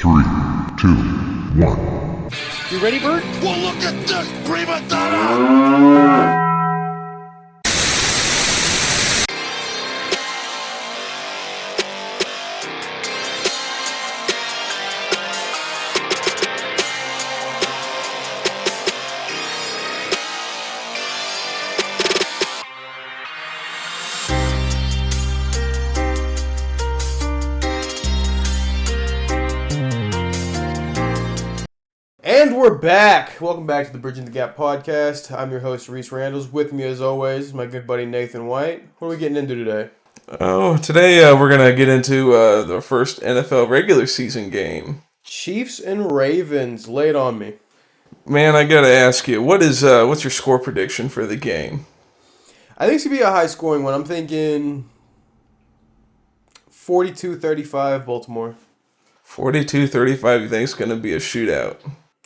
Three, two, one. You ready, Bert? Well, look at this, prima donna! And we're back. Welcome back to the Bridging the Gap podcast. I'm your host, Reese Randalls. With me, as always, my good buddy Nathan White. What are we getting into today? Today we're going to get into the first NFL regular season game. Chiefs and Ravens. Lay it on me. Man, I got to ask you, what's your score prediction for the game? I think it's going to be a high-scoring one. I'm thinking 42-35 Baltimore. 42-35, you think it's going to be a shootout?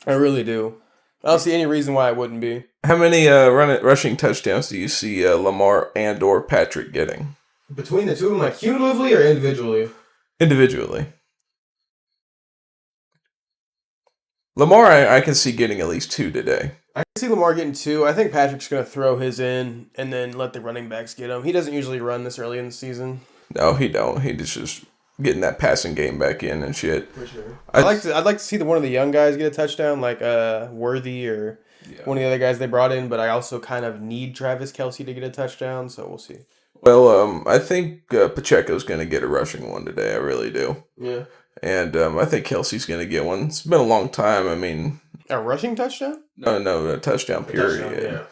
I really do. I don't see any reason why it wouldn't be. How many rushing touchdowns do you see Lamar and or Patrick getting? Between the two of them, like cumulatively or individually? Individually. Lamar, I can see getting at least 2 today. I can see Lamar getting 2. I think Patrick's going to throw his in and then let the running backs get him. He doesn't usually run this early in the season. No, he don't. He just getting that passing game back in and shit. For sure. I'd like to see one of the young guys get a touchdown, like Worthy or one of the other guys they brought in. But I also kind of need Travis Kelce to get a touchdown, so we'll see. Well, I think Pacheco's going to get a rushing one today. I really do. Yeah. And I think Kelsey's going to get one. It's been a long time. I mean, a rushing touchdown? No, a touchdown period.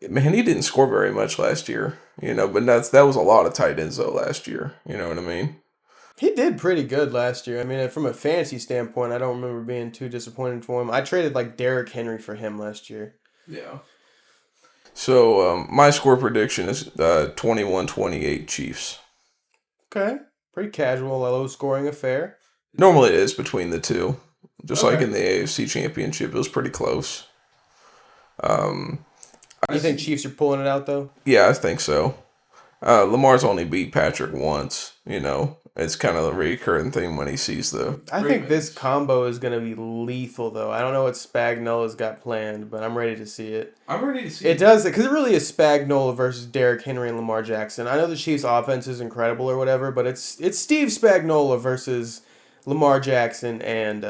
Man, he didn't score very much last year, but that was a lot of tight ends though last year. You know what I mean? He did pretty good last year. I mean, from a fantasy standpoint, I don't remember being too disappointed for him. I traded like Derrick Henry for him last year. Yeah. So my score prediction is 21-28 Chiefs. Okay. Pretty casual, low scoring affair. Normally it is between the two. Just like in the AFC Championship, it was pretty close. You think Chiefs are pulling it out, though? Yeah, I think so. Lamar's only beat Patrick once, It's kind of a recurring thing when he sees the... I think this combo is going to be lethal, though. I don't know what Spagnuolo's got planned, but I'm ready to see it. I'm ready to see it. It does, because it really is Spagnuolo versus Derrick Henry and Lamar Jackson. I know the Chiefs' offense is incredible or whatever, but it's Steve Spagnuolo versus Lamar Jackson and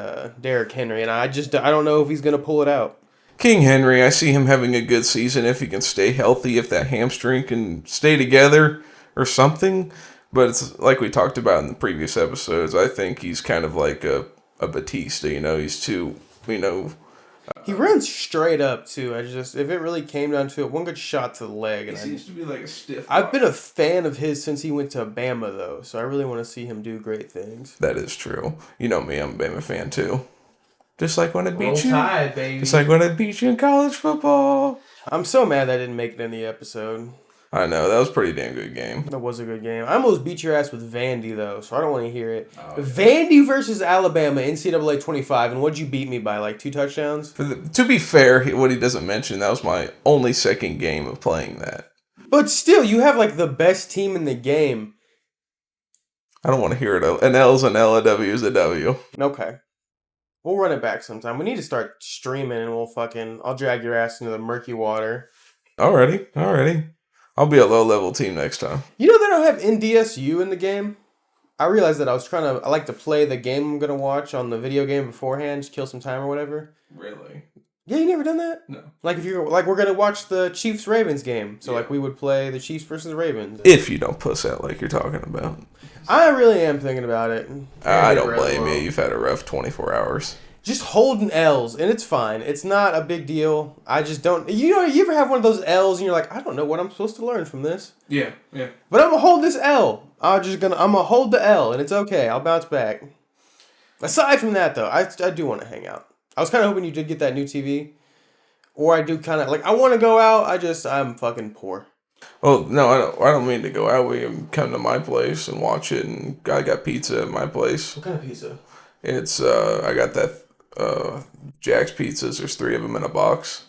Derrick Henry, and I don't know if he's going to pull it out. King Henry, I see him having a good season if he can stay healthy, if that hamstring can stay together or something. But it's like we talked about in the previous episodes, I think he's kind of like a Batista, he's too, He runs straight up, too. If it really came down to it, one good shot to the leg. He seems to be like a stiff. I've been a fan of his since he went to Bama, though, so I really want to see him do great things. That is true. You know me, I'm a Bama fan, too. Just like when I beat you. Tide, baby. Just like when I beat you in college football. I'm so mad I didn't make it in the episode. I know, that was a pretty damn good game. That was a good game. I almost beat your ass with Vandy, though, so I don't want to hear it. Vandy versus Alabama, NCAA 25, and what'd you beat me by, like 2 touchdowns? To be fair, what he doesn't mention, that was my only second game of playing that. But still, you have, like, the best team in the game. I don't want to hear it. An L is an L, a W is a W. Okay. We'll run it back sometime. We need to start streaming, and I'll drag your ass into the murky water. Alrighty. I'll be a low-level team next time. You know they don't have NDSU in the game? I realized that I like to play the game I'm going to watch on the video game beforehand, just kill some time or whatever. Really? Yeah, you never done that? No. Like we're going to watch the Chiefs-Ravens game. So we would play the Chiefs versus the Ravens. If you don't puss out like you're talking about. I really am thinking about it. I don't blame you. You've had a rough 24 hours. Just holding L's, and it's fine. It's not a big deal. I just don't... you ever have one of those L's, and you're like, I don't know what I'm supposed to learn from this. Yeah. But I'm going to hold this L. I'm going to hold the L, and it's okay. I'll bounce back. Aside from that, though, I do want to hang out. I was kind of hoping you did get that new TV. Or I do kind of... I want to go out. I'm fucking poor. Well, no, I don't mean to go out. We can come to my place and watch it, and I got pizza at my place. What kind of pizza? It's, I got that Jack's Pizzas. There's 3 of them in a box.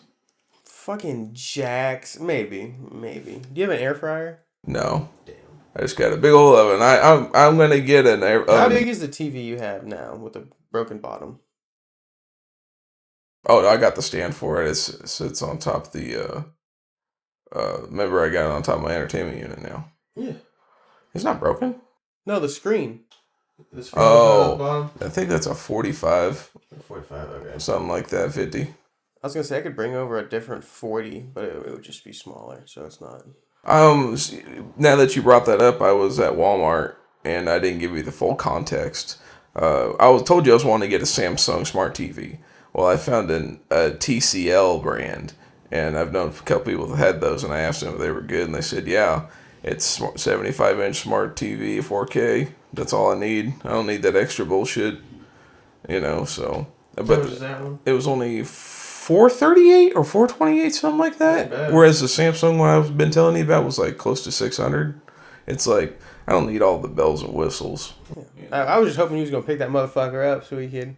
Fucking Jack's. Maybe. Do you have an air fryer? No. Damn. I just got a big old oven. I'm gonna get an How big is the TV you have now with the broken bottom? Oh, I got the stand for it. It sits on top of the. Remember, I got it on top of my entertainment unit now. Yeah. It's not broken. No, the screen. The screen Oh, I think that's a 45. 45, okay. Something like that, 50. I was gonna say I could bring over a different 40, but it would just be smaller, so it's not. Now that you brought that up, I was at Walmart and I didn't give you the full context. Told you I was wanting to get a Samsung Smart TV. Well, I found a TCL brand, and I've known a couple people that had those, and I asked them if they were good, and they said, yeah, it's 75-inch Smart TV, 4K. That's all I need. I don't need that extra bullshit, so. But How much is that one? it was only $438 or $428, something like that. Not bad. Whereas the Samsung one I've been telling you about was like close to $600. It's like, I don't need all the bells and whistles. Yeah. I was just hoping you was gonna pick that motherfucker up so we could.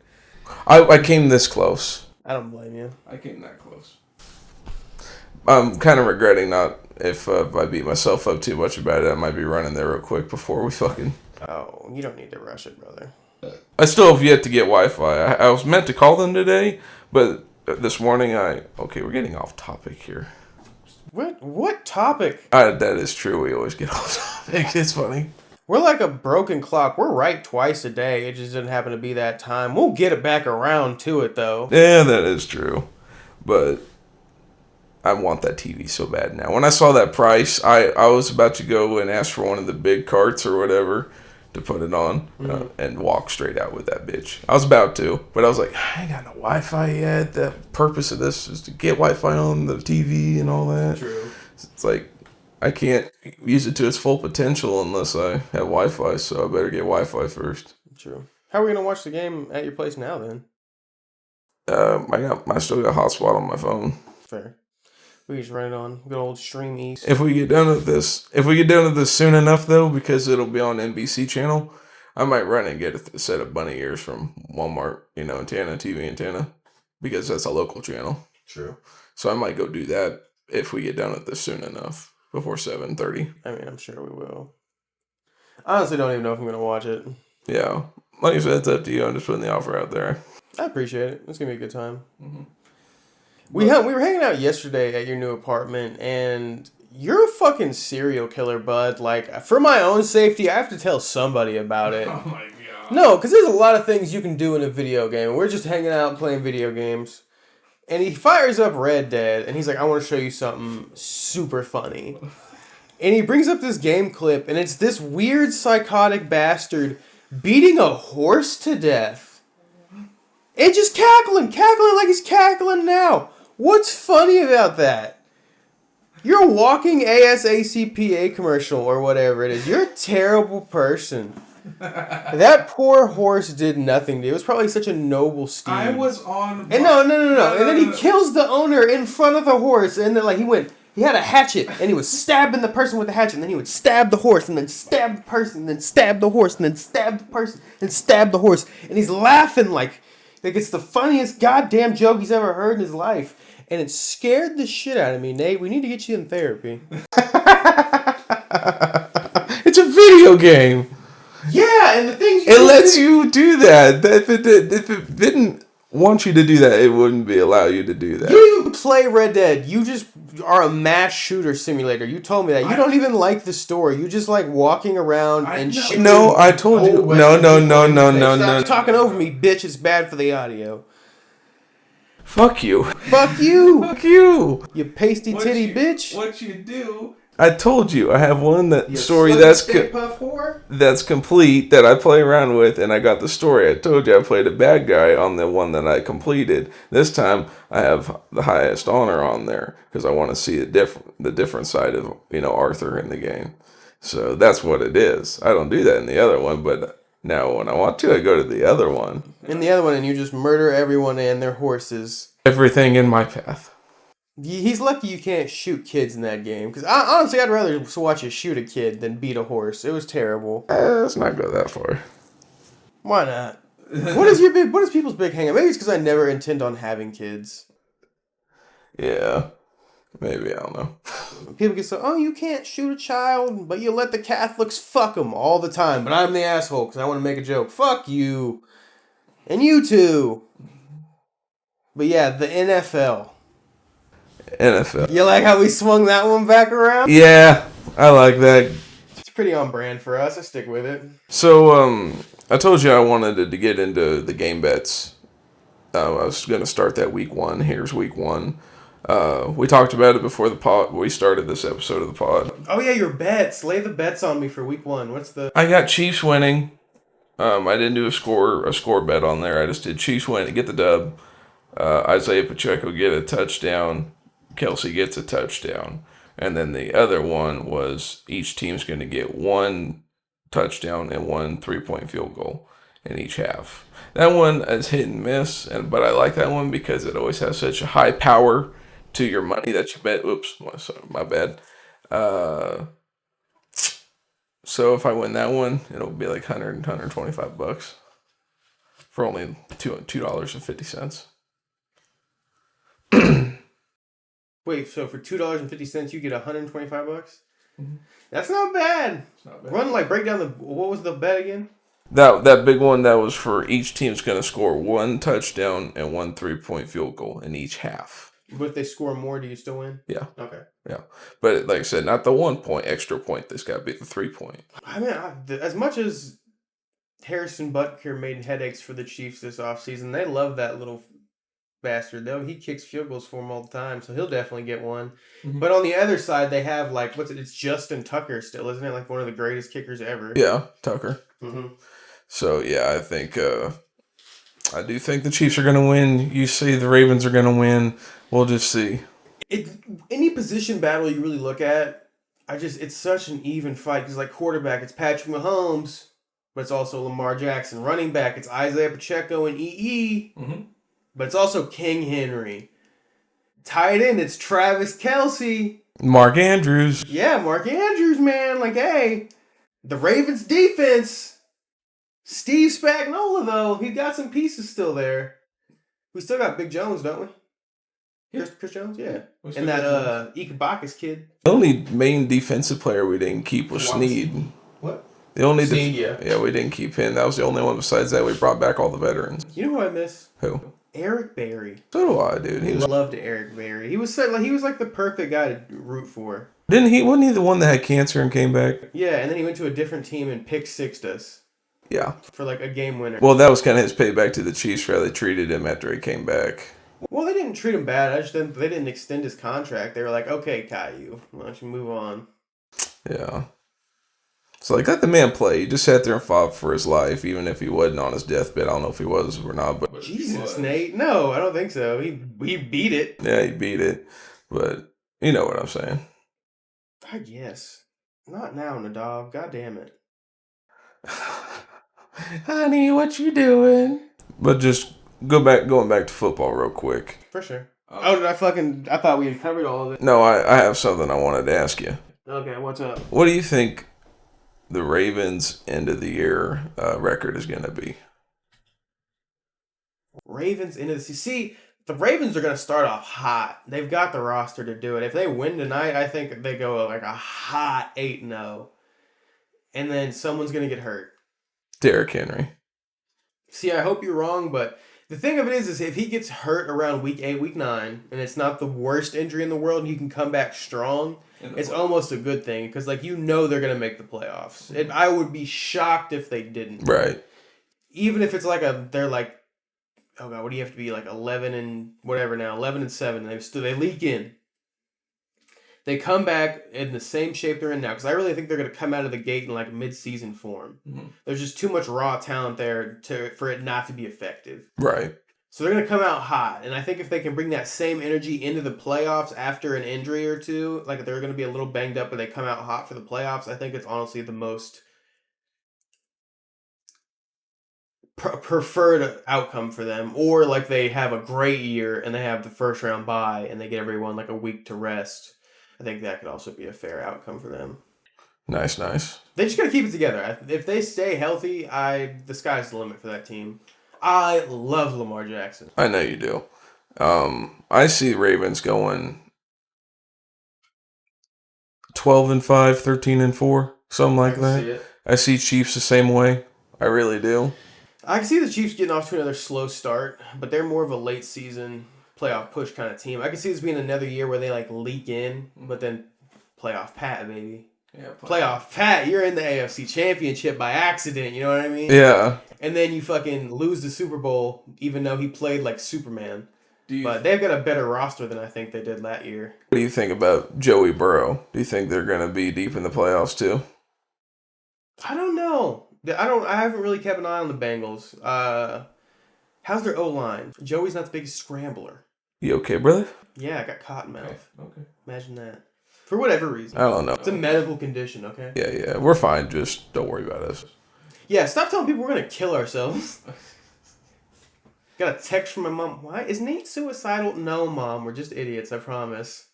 I came this close. I don't blame you. I came that close. I'm kind of regretting not, if I beat myself up too much about it, I might be running there real quick before we fucking... Oh, you don't need to rush it, brother. I still have yet to get Wi-Fi. I was meant to call them today, but this morning Okay, we're getting off topic here. What topic? That is true. We always get off topic. It's funny. We're like a broken clock. We're right twice a day. It just didn't happen to be that time. We'll get it back around to it, though. Yeah, that is true. But I want that TV so bad now. When I saw that price, I was about to go and ask for one of the big carts or whatever to put it on and walk straight out with that bitch. I was about to, but I was like, I ain't got no Wi-Fi yet. The purpose of this is to get Wi-Fi on the TV and all that. True. It's like, I can't use it to its full potential unless I have Wi-Fi, so I better get Wi-Fi first. True. How are we gonna watch the game at your place now, then? I still got hotspot on my phone. Fair. We just run it on good old Stream East. If we get done with this soon enough, though, because it'll be on NBC channel, I might run and get a set of bunny ears from Walmart, antenna, TV antenna, because that's a local channel. True. So I might go do that if we get done with this soon enough, before 7:30. I mean, I'm sure we will. I honestly don't even know if I'm gonna watch it. Yeah, like I said, it's up to you. I'm just putting the offer out there. I appreciate it. It's gonna be a good time. Mm-hmm. We were hanging out yesterday at your new apartment, and you're a fucking serial killer, bud. Like, for my own safety, I have to tell somebody about it. Oh my god. No, because there's a lot of things you can do in a video game. We're just hanging out and playing video games. And he fires up Red Dead, and he's like, I want to show you something super funny. And he brings up this game clip, and it's this weird psychotic bastard beating a horse to death. And just cackling like he's cackling now. What's funny about that? You're a walking ASACPA commercial or whatever it is. You're a terrible person. That poor horse did nothing to you. It was probably such a noble steed. I was on. And no. And then he kills the owner in front of the horse. And then he had a hatchet and he was stabbing the person with the hatchet. And then he would stab the horse and then stab the person and then stab the horse and then stab the person and stab the horse. And he's laughing like it's the funniest goddamn joke he's ever heard in his life. And it scared the shit out of me, Nate. We need to get you in therapy. It's a video game. Yeah, and the things it lets you do that. If it didn't want you to do that, it wouldn't allow you to do that. You don't even play Red Dead. You just are a mass shooter simulator. You told me that. You don't even like the story. You just like walking around and shooting. No, I told you. No. Stop talking over me, bitch. It's bad for the audio. Fuck you. Fuck you. Fuck you. You pasty titty bitch. What you do? I told you I have one story that's complete that I play around with, and I got the story. I told you I played a bad guy on the one that I completed. This time I have the highest honor on there because I want to see the different side of Arthur in the game. So that's what it is. I don't do that in the other one, but now when I want to, I go to the other one. In the other one, and you just murder everyone and their horses. Everything in my path. He's lucky you can't shoot kids in that game. Because honestly, I'd rather watch you shoot a kid than beat a horse. It was terrible. Let's not go that far. Why not? What is people's big hang-up? Maybe it's because I never intend on having kids. Yeah. Maybe, I don't know. People get so, oh, you can't shoot a child, but you let the Catholics fuck them all the time. But I'm the asshole because I want to make a joke. Fuck you. And you too. But yeah, the NFL. NFL. You like how we swung that one back around? Yeah, I like that. It's pretty on brand for us. I stick with it. So, I told you I wanted to get into the game bets. I was going to start that week 1. Here's week 1. We talked about it before the pod. We started this episode of the pod. Oh yeah, your bets. Lay the bets on me for week 1. What's the... I got Chiefs winning. I didn't do a score bet on there. I just did Chiefs winning, get the dub. Isaiah Pacheco get a touchdown. Kelsey gets a touchdown. And then the other one was each team's going to get 1 touchdown and 1 3-point field goal in each half. That one is hit and miss, but I like that one because it always has such a high power to your money that you bet. Oops, my bad. So if I win that one, it'll be like $125 for only $2.50. Wait, so for $2.50 you get $125? Mm-hmm. That's not bad. It's not bad. Break down what was the bet again? That big one, that was for each team's going to score 1 touchdown and 1 3-point field goal in each half. But if they score more, do you still win? Yeah. Okay. Yeah. But like I said, not the 1 point, extra point. This got to be the 3-point. I mean, as much as Harrison Butker made headaches for the Chiefs this offseason, they love that little bastard, though. He kicks field goals for them all the time, so he'll definitely get one. Mm-hmm. But on the other side, they have, it's Justin Tucker still, isn't it? Like one of the greatest kickers ever. Yeah, Tucker. Mm-hmm. So, yeah, I think, I do think the Chiefs are going to win. You see the Ravens are going to win. We'll just see. Any position battle you really look at, it's such an even fight. Because, quarterback, it's Patrick Mahomes, but it's also Lamar Jackson. Running back, it's Isaiah Pacheco and EE. Mm-hmm. But it's also King Henry. Tight end, it's Travis Kelce. Mark Andrews. Yeah, Mark Andrews, man. Hey, the Ravens defense. Steve Spagnuolo, though, he got some pieces still there. We still got Big Jones, don't we? Yeah. Chris Jones? Yeah. And that Ikebakis kid. The only main defensive player we didn't keep was Snead. What? The only Snead, yeah, we didn't keep him. That was the only one. Besides that, we brought back all the veterans. You know who I miss? Who? Eric Berry. So do I, dude. Loved Eric Berry. He was the perfect guy to root for. Wasn't he the one that had cancer and came back? Yeah, and then he went to a different team and pick-sixed us. Yeah. For a game winner. Well, that was kind of his payback to the Chiefs for how they treated him after he came back. Well, they didn't treat him bad. They didn't extend his contract. They were like, okay, Caillou, why don't you move on? Yeah. So, let the man play. He just sat there and fought for his life, even if he wasn't on his deathbed. I don't know if he was or not. But Jesus, Nate. No, I don't think so. He beat it. Yeah, he beat it. But you know what I'm saying. I guess. Not now, Nadav. God damn it. Honey, what you doing? But just going back to football real quick. For sure. I thought we had covered all of it. No, I have something I wanted to ask you. Okay, what's up? What do you think the Ravens' end of the year record is going to be? Ravens end of the season. See, the Ravens are going to start off hot. They've got the roster to do it. If they win tonight, I think they go a hot 8-0. And then someone's going to get hurt. Derrick Henry. See, I hope you're wrong, but the thing of it is if he gets hurt around week 8, week 9, and it's not the worst injury in the world and he can come back strong, it's almost a good thing because, they're going to make the playoffs. I would be shocked if they didn't. Right. Even if it's they're oh God, what do you have to be 11 and whatever now, 11 and 7, and they leak in. They come back in the same shape they're in now because I really think they're going to come out of the gate in mid-season form. Mm-hmm. There's just too much raw talent there for it not to be effective. Right. So they're going to come out hot, and I think if they can bring that same energy into the playoffs after an injury or two, they're going to be a little banged up, but they come out hot for the playoffs. I think it's honestly the most preferred outcome for them, or they have a great year and they have the first round bye and they get everyone a week to rest. I think that could also be a fair outcome for them. Nice. They just got to keep it together. If they stay healthy, the sky's the limit for that team. I love Lamar Jackson. I know you do. I see Ravens going 12-5, 13-4, something like can that. see it. I see Chiefs the same way. I really do. I can see the Chiefs getting off to another slow start, but they're more of a late season playoff push kind of team. I can see this being another year where they like leak in, but then playoff Pat, baby. Yeah, Playoff Pat, you're in the AFC Championship by accident, you know what I mean? Yeah. And then you fucking lose the Super Bowl, even though he played like Superman. Do But they've got a better roster than I think they did that year. What do you think about Joey Burrow? Do you think they're going to be deep in the playoffs too? I don't know. I haven't really kept an eye on the Bengals. How's their O-line? Joey's not the biggest scrambler. You okay, brother? Yeah, I got cotton mouth. Okay. Imagine that. For whatever reason. I don't know. It's a medical condition, okay? Yeah. We're fine. Just don't worry about us. Yeah, stop telling people we're going to kill ourselves. Got a text from my mom. Why? Is Nate suicidal? No, Mom. We're just idiots, I promise.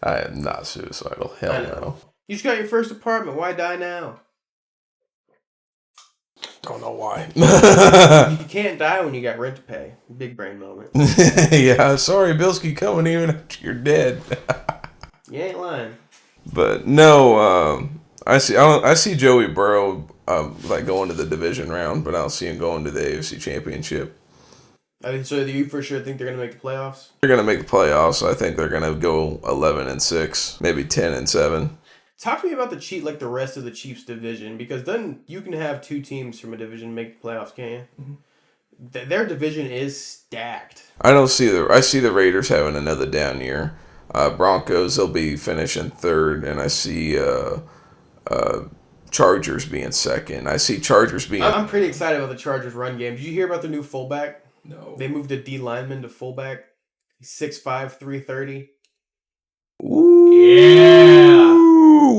I am not suicidal. Hell I know. no. You just got your first apartment. Why die now? Don't know why. You can't die when you got rent to pay. Big brain moment. Yeah, sorry, bills keep coming even after you're dead. You ain't lying. But no, I see Joey Burrow like going to the division round, but I don't see him going to the AFC Championship. I mean, so you for sure think they're going to make the playoffs? They're gonna make the playoffs. I think they're gonna go 11-6, maybe 10-7. Talk to me about the rest of the Chiefs division, because then you can have two teams from a division make the playoffs, can't you? Mm-hmm. Their division is stacked. I see the Raiders having another down year. Broncos, they'll be finishing third, and I see Chargers being second. I see Chargers being. I'm pretty excited about the Chargers run game. Did you hear about the new fullback? No. They moved a D lineman to fullback. He's 6'5", 330. Ooh, Yeah.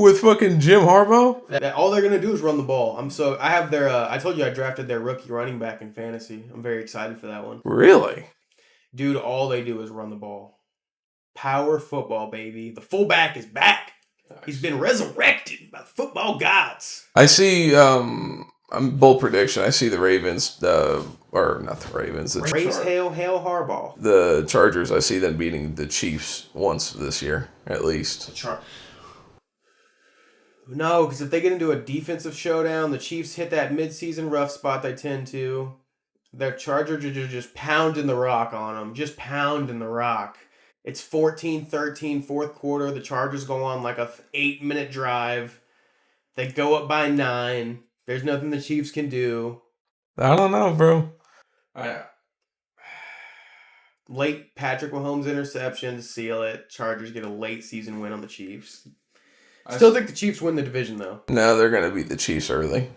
with fucking Jim Harbaugh. All they're gonna do is run the ball. I have their. I told you I drafted their rookie running back in fantasy. I'm very excited for that one. Really? Dude, all they do is run the ball. Power football, baby. The fullback is back. He's been resurrected by the football gods. I see. Bold prediction. I see the Ravens. Or not the Ravens. Raise hail Harbaugh. The Chargers. I see them beating the Chiefs once this year, at least. No, because if they get into a defensive showdown, the Chiefs hit that midseason rough spot they tend to. Their Chargers are just pounding the rock on them. Just pounding the rock. It's 14-13, fourth quarter. The Chargers go on like a 8-minute drive. They go up by 9. There's nothing the Chiefs can do. I don't know, bro. Late Patrick Mahomes interception to seal it. Chargers get a late season win on the Chiefs. Still think the Chiefs win the division, though. No, they're going to beat the Chiefs early.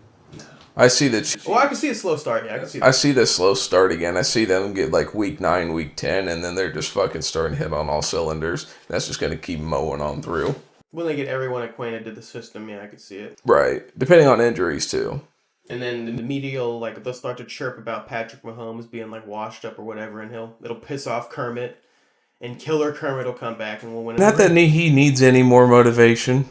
I see the Chiefs. Well, I can see a slow start. Yeah, I can see that. I see the slow start again. I see them get like week 9, week 10, and then they're just fucking starting to hit on all cylinders. That's just going to keep mowing on through. When they get everyone acquainted to the system, yeah, I could see it. Right. Depending on injuries, too. And then the media will, they'll start to chirp about Patrick Mahomes being, washed up or whatever, and it'll piss off Kermit. And Killer Kermit will come back and we'll win. Not that he needs any more motivation.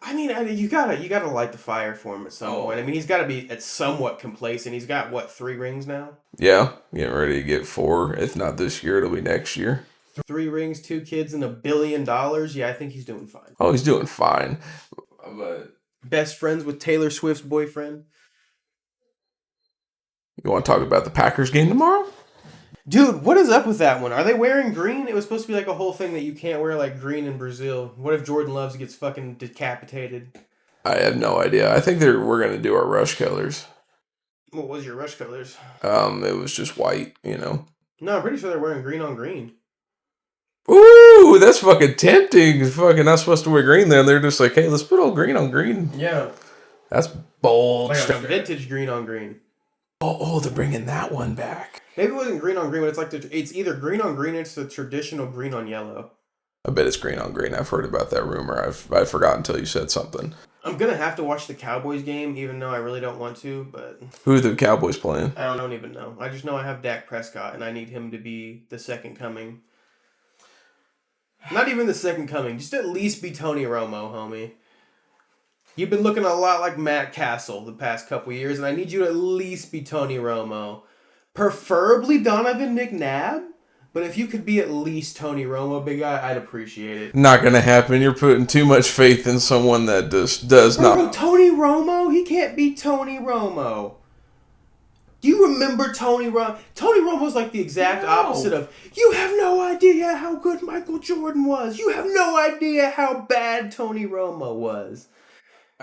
I mean, you gotta light the fire for him at some point. I mean, he's got to be somewhat complacent. He's got, 3 rings now? Yeah. Getting ready to get 4. If not this year, it'll be next year. 3 rings, 2 kids, and $1 billion. Yeah, I think he's doing fine. Oh, he's doing fine. But best friends with Taylor Swift's boyfriend. You want to talk about the Packers game tomorrow? Dude, what is up with that one? Are they wearing green? It was supposed to be a whole thing that you can't wear green in Brazil. What if Jordan Love gets fucking decapitated? I have no idea. I think we're going to do our rush colors. What was your rush colors? It was just white, No, I'm pretty sure they're wearing green on green. Ooh, that's fucking tempting. Fucking not supposed to wear green there. They're just like, hey, let's put all green on green. Yeah. That's bold. Like a vintage green on green. Oh, they're bringing that one back. Maybe it wasn't green on green, but it's either green on green or it's the traditional green on yellow. I bet it's green on green. I've heard about that rumor. I've forgotten until you said something. I'm going to have to watch the Cowboys game, even though I really don't want to, but... Who are the Cowboys playing? I don't even know. I just know I have Dak Prescott, and I need him to be the second coming. Not even the second coming. Just at least be Tony Romo, homie. You've been looking a lot like Matt Castle the past couple years, and I need you to at least be Tony Romo. Preferably Donovan McNabb, But if you could be at least Tony Romo, big guy, I'd appreciate it. Not gonna happen. You're putting too much faith in someone that does Bro, not. Tony Romo? He can't be Tony Romo. Do you remember Tony Romo? Tony Romo's like the exact opposite of, you have no idea how good Michael Jordan was. You have no idea how bad Tony Romo was.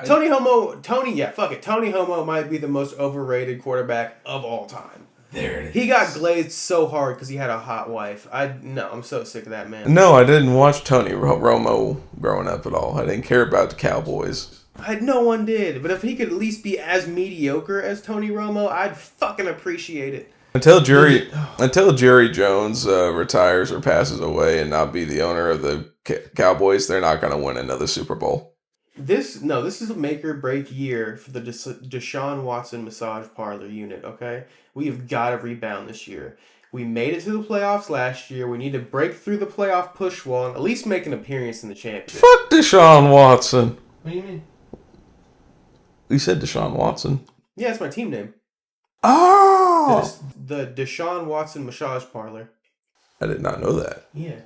Tony Homo might be the most overrated quarterback of all time. There it is. He got glazed so hard because he had a hot wife. I'm so sick of that man. No, I didn't watch Tony Romo growing up at all. I didn't care about the Cowboys. No one did. But if he could at least be as mediocre as Tony Romo, I'd fucking appreciate it. Until Jerry Jones retires or passes away and not be the owner of the Cowboys, they're not going to win another Super Bowl. This is a make or break year for the Deshaun Watson massage parlor unit, okay? We have got to rebound this year. We made it to the playoffs last year. We need to break through the playoff push wall and at least make an appearance in the championship. Fuck Deshaun Watson. What do you mean? You said Deshaun Watson. Yeah, it's my team name. Oh! The Deshaun Watson massage parlor. I did not know that. Yeah.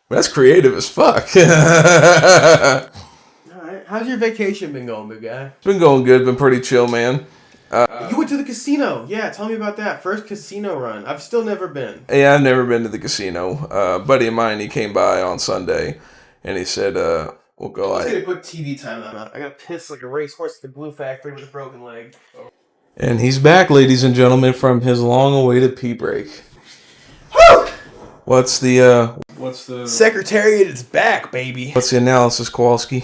That's creative as fuck. Alright. How's your vacation been going, big guy? It's been going good. Been pretty chill, man. You went to the casino. Yeah, tell me about that. First casino run. I've still never been. Yeah, I've never been to the casino. A buddy of mine, he came by on Sunday, and he said, we'll go Let's like... get a quick TV timeout. I got pissed like a racehorse at the glue factory with a broken leg. And he's back, ladies and gentlemen, from his long-awaited pee break. Woo! What's the Secretariat is back, baby. What's the analysis, Kowalski,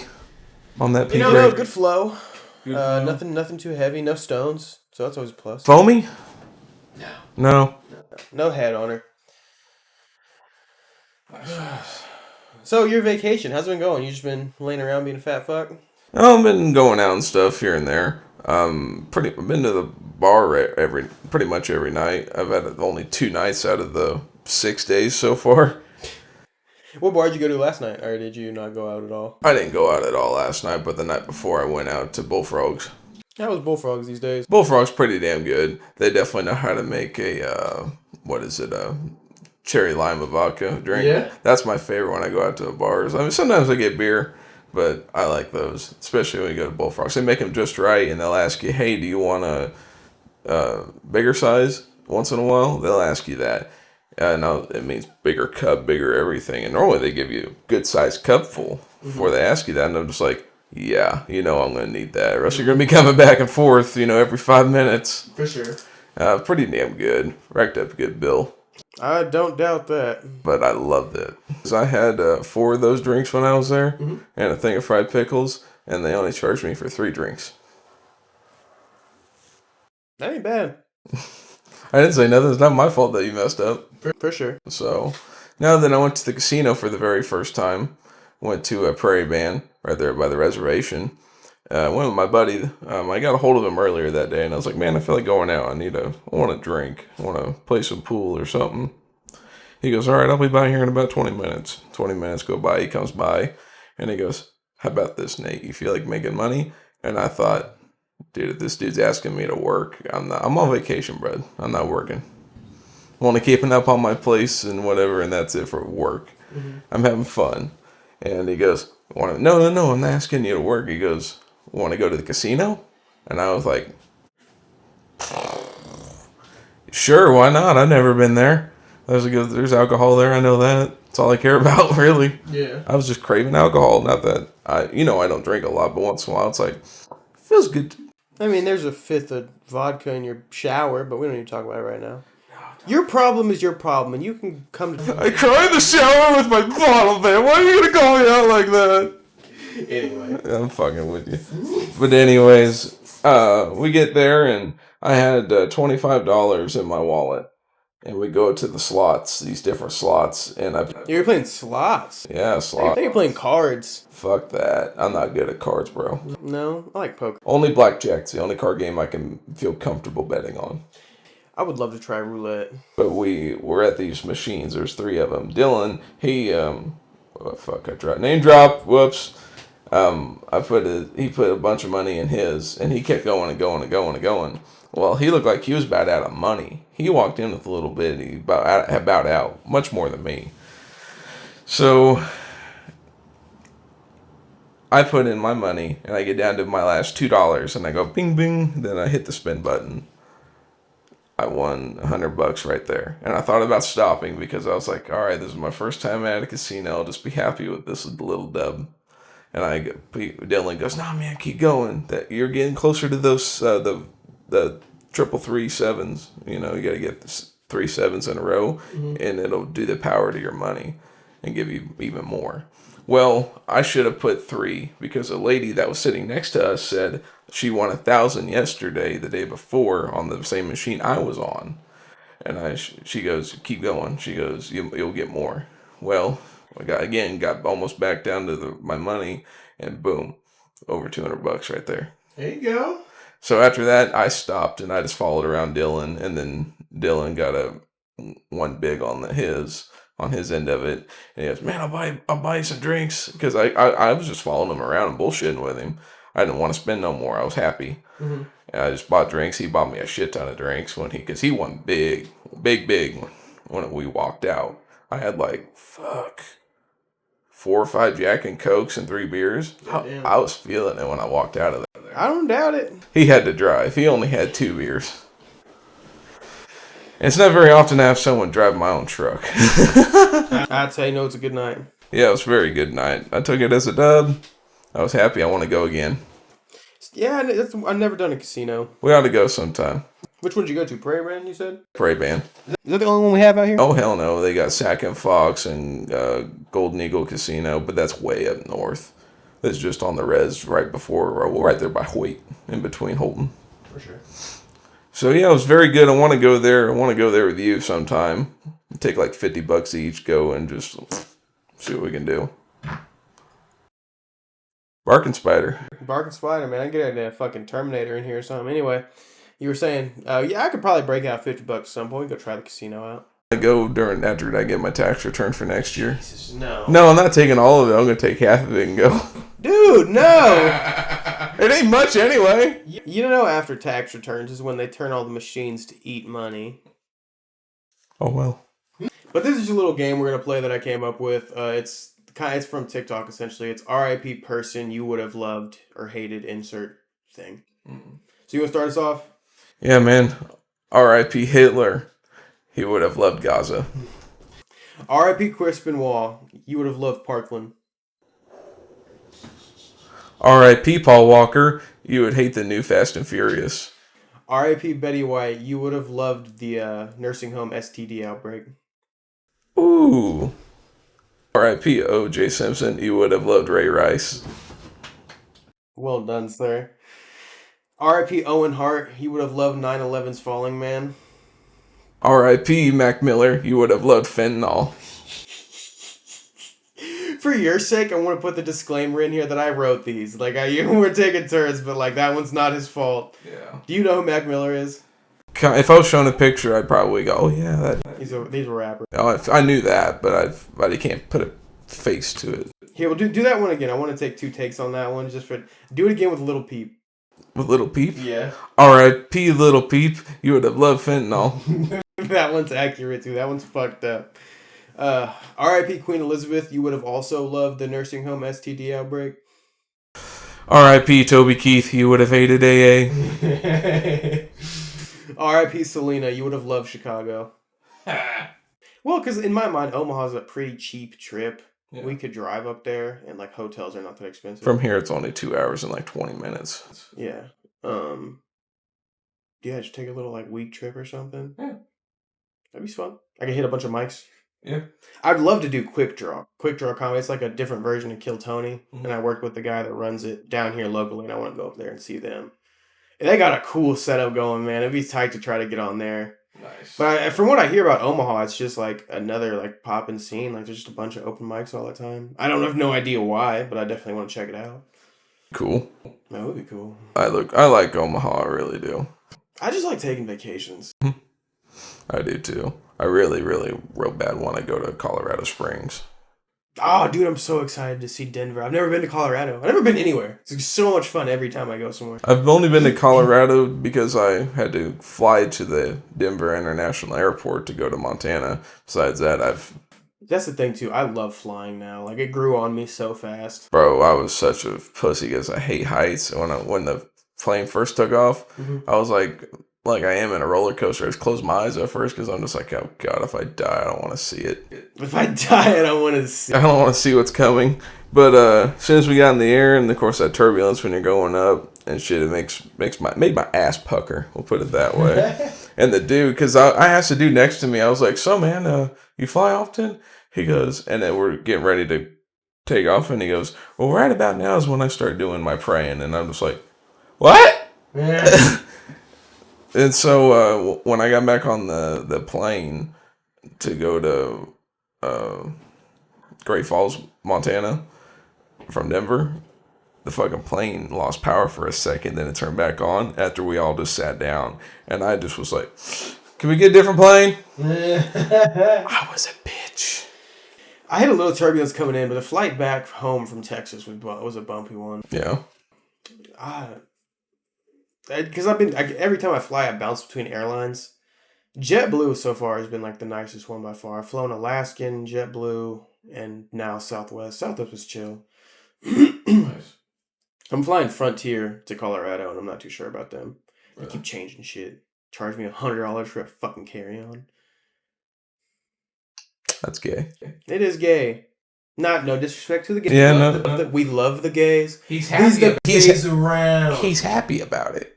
on that pee No, break? good flow. Nothing too heavy. No stones. So that's always a plus. Foamy? No. No head on her. So your vacation, how's it been going? You just been laying around being a fat fuck? I've been going out and stuff here and there. I've been to the bar pretty much every night. I've had only 2 nights out of the 6 days so far. What bar did you go to last night, or did you not go out at all? I didn't go out at all last night, but the night before I went out to Bullfrogs. How was Bullfrogs these days? Bullfrog's pretty damn good. They definitely know how to make a cherry lime vodka drink. Yeah? That's my favorite when I go out to the bars. I mean, sometimes I get beer, but I like those, especially when you go to Bullfrogs. They make them just right, and they'll ask you, hey, do you want a bigger size once in a while? They'll ask you that. No, it means bigger cup, bigger everything. And normally they give you a good sized cup full before they ask you that. And I'm just like, yeah, I'm going to need that. Or else you're going to be coming back and forth, every 5 minutes. For sure. Pretty damn good. Racked up a good bill. I don't doubt that. But I loved it. So I had 4 of those drinks when I was there and a thing of fried pickles. And they only charged me for 3 drinks. That ain't bad. I didn't say nothing. It's not my fault that you messed up. For sure. So, now then I went to the casino for the very first time. Went to a Prairie Band right there by the reservation. Went with my buddy. I got a hold of him earlier that day, and I was like, man, I feel like going out. I want a drink. I want to play some pool or something. He goes, all right, I'll be by here in about 20 minutes. 20 minutes go by. He comes by, and he goes, how about this, Nate? You feel like making money? And I thought, dude, if this dude's asking me to work, I'm on vacation, bro. I'm not working. I'm only keeping up on my place and whatever, and that's it for work. I'm having fun. And he goes, no, I'm not asking you to work. He goes, want to go to the casino? And I was like, sure, why not? I've never been there. There's alcohol there, I know that. That's all I care about, really. Yeah. I was just craving alcohol. Not that I don't drink a lot, but once in a while it's like, feels good. I mean, there's a fifth of vodka in your shower, but we don't need to talk about it right now. Your problem is your problem, and you can come to... I cry in the shower with my bottle, man. Why are you going to call me out like that? Anyway. I'm fucking with you. But anyways, we get there, and I had $25 in my wallet. And we go to the slots, these different slots, and You're playing slots. Yeah, I slots. thought you were playing cards. Fuck that. I'm not good at cards, bro. No, I like poker. Only blackjack's the only card game I can feel comfortable betting on. I would love to try roulette. But we were at these machines. There's 3 of them. Dylan, I dropped name drop. Whoops. He put a bunch of money in his, and he kept going and going and going and going. Well, he looked like he was about out of money. He walked in with a little bit. He about out, much more than me. So I put in my money, and I get down to my last $2, and I go bing bing. Then I hit the spin button. I won $100 right there, and I thought about stopping because I was like, "All right, this is my first time at a casino. I'll just be happy with this little dub." And Dylan goes, "Nah, man, keep going. That you're getting closer to those the triple 3-7s. You know, you got to get 3-7s in a row, and it'll do the power to your money and give you even more." Well, I should have put 3 because a lady that was sitting next to us said she won 1,000 yesterday, the day before, on the same machine I was on. And she goes, "Keep going." She goes, "You'll get more." Well, I got almost back down to my money, and boom, over $200 right there. There you go. So after that, I stopped and I just followed around Dylan, and then Dylan got one big on his end of it, and he goes, "Man, I'll buy you some drinks," because I was just following him around and bullshitting with him. I didn't want to spend no more. I was happy, and I just bought drinks. He bought me a shit ton of drinks because he won big when we walked out. I had 4 or 5 Jack and Cokes and 3 beers. I was feeling it when I walked out of there. I don't doubt it. He had to drive. He only had 2 beers. It's not very often to have someone drive my own truck. I'd say no, it's a good night. Yeah, it was a very good night. I took it as a dub. I was happy. I want to go again. Yeah, I've never done a casino. We ought to go sometime. Which one did you go to? Prairie Brand, you said? Prairie Band. Is that the only one we have out here? Oh, hell no. They got Sack and Fox and Golden Eagle Casino, but that's way up north. That's just on the res right there by Hoyt, in between Holton. For sure. So yeah, it was very good. I want to go there. I want to go there with you sometime. Take $50 each, go and just see what we can do. Barking Spider, man. I get a fucking Terminator in here or something. Anyway, you were saying, yeah, I could probably break out $50 at some point. Go try the casino out. I go after I get my tax return for next year. Jesus, no. No, I'm not taking all of it. I'm going to take half of it and go. Dude, no! It ain't much anyway. You know, after tax returns is when they turn all the machines to eat money. Oh, well. But this is a little game we're going to play that I came up with. It's from TikTok, essentially. It's RIP person you would have loved or hated, insert thing. So you want to start us off? Yeah, man. RIP Hitler. He would have loved Gaza. RIP Chris Benoit. You would have loved Parkland. R.I.P. Paul Walker. You would hate the new Fast and Furious. R.I.P. Betty White. You would have loved the nursing home STD outbreak. Ooh. R.I.P. O.J. Simpson. You would have loved Ray Rice. Well done, sir. R.I.P. Owen Hart. You would have loved 9/11's Falling Man. R.I.P. Mac Miller. You would have loved fentanyl. For your sake, I want to put the disclaimer in here that I wrote these. We're taking turns, but that one's not his fault. Yeah. Do you know who Mac Miller is? If I was shown a picture, I'd probably go, "Oh yeah, He's a rapper. I knew that, but I can't put a face to it." Here, we'll do that one again. I want to take 2 takes on that one. Do it again with Little Peep. With Little Peep? Yeah. R.I.P. Little Peep. You would have loved fentanyl. That one's accurate too. That one's fucked up. R.I.P. Queen Elizabeth. You would have also loved the nursing home STD outbreak. R.I.P. Toby Keith. You would have hated AA. R.I.P. Selena. You would have loved Chicago. Well, because in my mind, Omaha's a pretty cheap trip. Yeah. We could drive up there, and hotels are not that expensive. From here, it's only 2 hours and 20 minutes. Yeah. Yeah, just take a little week trip or something. Yeah. That'd be fun. I could hit a bunch of mics. Yeah. I'd love to do Quick Draw. Quick Draw comedy. It's a different version of Kill Tony. Mm-hmm. And I work with the guy that runs it down here locally, and I want to go up there and see them. And they got a cool setup going, man. It'd be tight to try to get on there. Nice. But from what I hear about Omaha, it's just another poppin' scene. There's just a bunch of open mics all the time. I have no idea why, but I definitely want to check it out. Cool. That would be cool. I like Omaha. I really do. I just like taking vacations. I do too. I really, really real bad want to go to Colorado Springs. Oh, dude, I'm so excited to see Denver. I've never been to Colorado. I've never been anywhere. It's so much fun every time I go somewhere. I've only been to Colorado because I had to fly to the Denver International Airport to go to Montana. Besides that, That's the thing, too. I love flying now. Like, it grew on me so fast. bro, I was such a pussy because I hate heights. When the plane first took off, I was like I am in a roller coaster. I just closed my eyes at first because I'm just like, oh god, if I die, I don't want to see it. If I die, I don't want to see. I don't want to see what's coming. But as soon as we got in the air, and of course that turbulence when you're going up and shit, it made my ass pucker. We'll put it that way. And the dude, because I asked the dude next to me, I was like, so man, you fly often? He goes, and then we're getting ready to take off, and he goes, well, right about now is when I start doing my praying. And I'm just like, what? And so when I got back on the plane to go to Great Falls, Montana, from Denver, the fucking plane lost power for a second, then it turned back on after we all just sat down. And I just was like, can we get a different plane? I was a bitch. I had a little turbulence coming in, but the flight back home from Texas was a bumpy one. Yeah. Because every time I fly, I bounce between airlines. JetBlue so far has been like the nicest one by far. I've flown Alaskan, JetBlue, and now Southwest. Southwest was chill. Nice. I'm flying Frontier to Colorado, and I'm not too sure about them. They keep changing shit. Charge me $100 for a fucking carry-on. That's gay. It is gay. No disrespect to the gays. Yeah, We love the gays. He's happy. He's around. He's happy about it.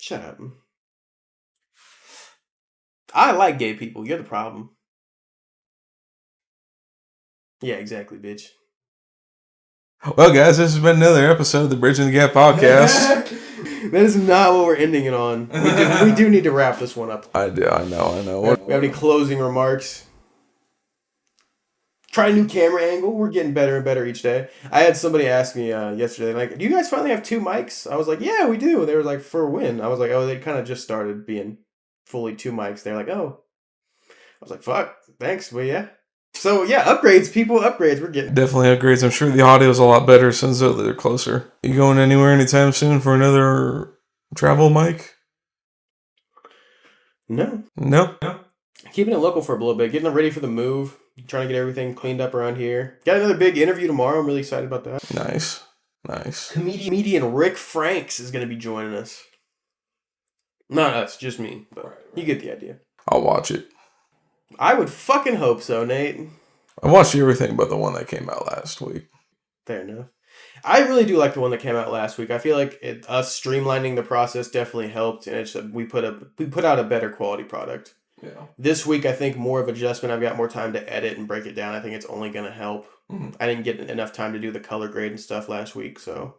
Shut up. I like gay people. You're the problem. Yeah, exactly, bitch. Well, guys, this has been another episode of the Bridging the Gap podcast. That is not what we're ending it on. We do need to wrap this one up. I know. We have any closing remarks? Try a new camera angle. We're getting better and better each day. I had somebody ask me yesterday, like, do you guys finally have 2 mics? I was like, yeah, we do. They were like, for when? I was like, oh, they kind of just started being fully 2 mics. They're like, oh. I was like, fuck, thanks, but yeah. So, yeah, upgrades, people, upgrades. We're getting... Definitely upgrades. I'm sure the audio's a lot better since they're closer. You going anywhere anytime soon for another travel mic? No. Keeping it local for a little bit. Getting ready for the move. Trying to get everything cleaned up around here. Got another big interview tomorrow. I'm really excited about that. Nice. Comedian Rick Franks is going to be joining us. Not us, just me. But you get the idea. I'll watch it. I would fucking hope so, Nate. I watched everything but the one that came out last week. Fair enough. I really do like the one that came out last week. I feel like us streamlining the process definitely helped, and we put out a better quality product. Yeah. This week, I think more of adjustment. I've got more time to edit and break it down. I think it's only going to help. Mm-hmm. I didn't get enough time to do the color grade and stuff last week, so.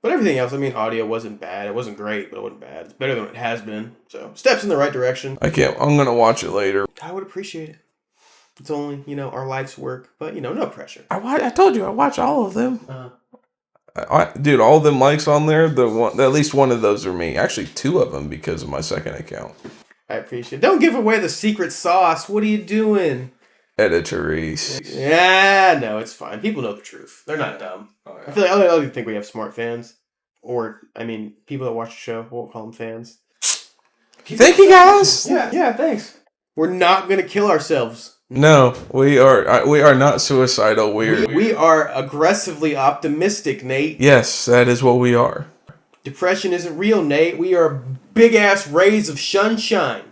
But everything else, I mean, audio wasn't bad. It wasn't great, but it wasn't bad. It's better than it has been. So, steps in the right direction. I'm going to watch it later. I would appreciate it. It's only, our life's work, but, no pressure. I told you, I watch all of them. Dude, all of them likes on there, at least one of those are me. Actually, 2 of them because of my second account. I appreciate it. Don't give away the secret sauce. What are you doing? Editorice. Yeah, no, it's fine. People know the truth. They're not dumb. Oh, yeah. I feel like I think we have smart fans. Or, people that watch the show. We'll call them fans. Thank you, guys. Yeah, thanks. We're not going to kill ourselves. No, we are not suicidal. We are aggressively optimistic, Nate. Yes, that is what we are. Depression isn't real, Nate. We are big-ass rays of sunshine.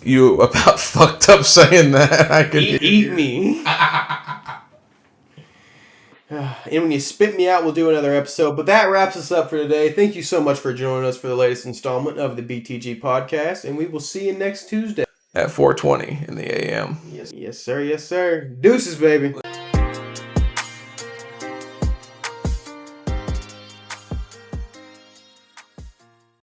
You about fucked up saying that. I could eat me. And when you spit me out, we'll do another episode. But that wraps us up for today. Thank you so much for joining us for the latest installment of the BTG podcast. And we will see you next Tuesday. At 4:20 in the AM. Yes, sir. Deuces, baby.